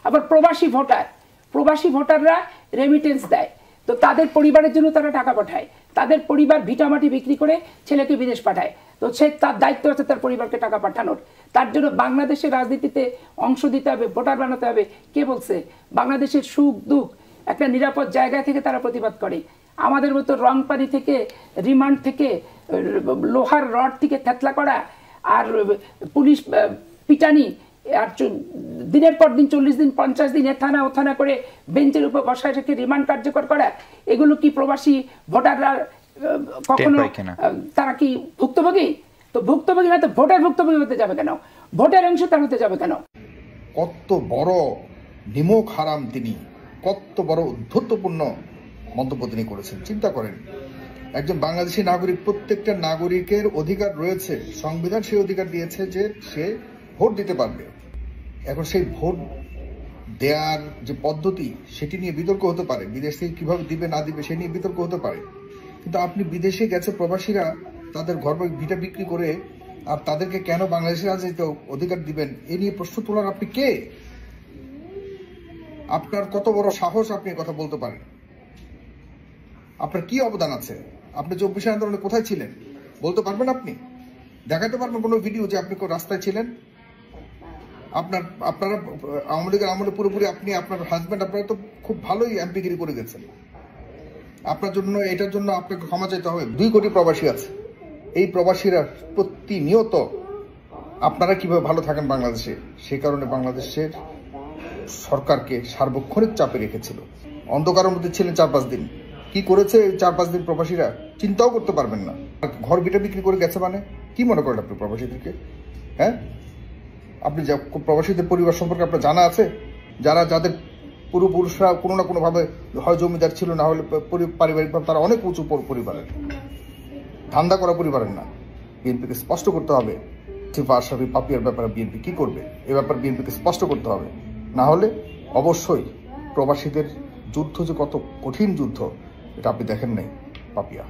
আবার প্রবাসী ভোটাররা রেমিটেন্স দেয়, তো তাদের পরিবারের জন্য তারা টাকা পাঠায়, তাদের পরিবার ভিটামাটি বিক্রি করে ছেলেকে বিদেশ পাঠায়, তো সে তার দায়িত্ব আছে তার পরিবারকে টাকা পাঠানোর। তার জন্য বাংলাদেশের রাজনীতিতে অংশ দিতে হবে, ভোটার বানাতে হবে। কে বলছে? বাংলাদেশের সুখ দুঃখ একটা নিরাপদ জায়গা থেকে তারা প্রতিবাদ করে। আমাদের মতো রংপানি থেকে, রিমান্ড থেকে, লোহার রড থেকে থেতলা করা, আর পুলিশ পিটানি, আর দিনের পর দিন 40 দিন 50 দিন থানা ও থানা করে বেঞ্চের উপর বসায় রেখে রিমান্ড কার্যকর করা, এগুলো কি প্রবাসী ভোটাররা কখনো তারা কি ভুক্তভোগী? তো ভুক্তভোগী না তো ভোটার ভুক্তভোগী হতে যাবে কেন? ভোটের অংশ তার হতে যাবে কেন? কত বড় নিমক হারাম তিনি, কত বড় উদ্ধত্তপূর্ণ মন্তব্য তিনি করেছেন। চিন্তা করেন, একজন বাংলাদেশী নাগরিক, প্রত্যেকটা নাগরিকের অধিকার রয়েছে, সংবিধান সেই অধিকার দিয়েছে যে সে ভোট দিতে পারবে। এখন সেই ভোট দেওয়ার যে পদ্ধতি সেটি নিয়ে বিতর্ক হতে পারে, বিদেশ থেকে কিভাবে দিবে না দিবে সে নিয়ে বিতর্ক হতে পারে, কিন্তু আপনি বিদেশে গেছে প্রবাসীরা তাদের ঘর ভিটা বিক্রি করে, আর তাদেরকে কেন বাংলাদেশের রাজনীতিতে অধিকার দিবেন এ নিয়ে প্রশ্ন তোলার আপনি কে? আপনার কত বড় সাহস আপনি কথা বলতে পারেন? আপনার কি অবদান আছে? আপনি 24 আন্দোলনে কোথায় ছিলেন বলতে পারবেন? আপনি দেখাতে পারবেন কোনো ভিডিও যে আপনি রাস্তায় ছিলেন? আপনারা আওয়ামী লীগের আমলে পুরোপুরি আপনি, আপনার হাজব্যান্ড, আপনারা তো খুব ভালোই এমপিগিরি করে গেছেন। আপনার জন্য, এটার জন্য আপনাকে ক্ষমা চাইতে হবে। 2 কোটি প্রবাসী আছে, এই প্রবাসীরা প্রতিনিয়ত আপনারা কিভাবে ভালো থাকেন বাংলাদেশে, সেই কারণে বাংলাদেশের সরকারকে সার্বক্ষণিক চাপে রেখেছিল। অন্ধকারের মধ্যে ছিলেন 4-5 দিন। কি করেছে এই 4-5 দিন প্রবাসীরা চিন্তাও করতে পারবেন না। ঘর ভিটা বিক্রি করে গেছে মানে কি মনে করেন আপনি প্রবাসীদেরকে? হ্যাঁ, আপনি প্রবাসীদের পরিবার সম্পর্কে আপনার জানা আছে? যাদের পূর্বপুরুষরা কোনো না কোনোভাবে হয় জমিদার ছিল, না হলে পারিবারিকভাবে তারা অনেক উঁচু পরিবারের, ধান্দা করা পরিবারের না। বিএনপিকে স্পষ্ট করতে হবে সিফা আশরাফি পাপিয়ার ব্যাপারে বিএনপি কি করবে, এ ব্যাপারে বিএনপিকে স্পষ্ট করতে হবে। না হলে অবশ্যই প্রবাসীদের যুদ্ধ যে কত কঠিন যুদ্ধ এটা আপনি দেখেন নাই পাপিয়া।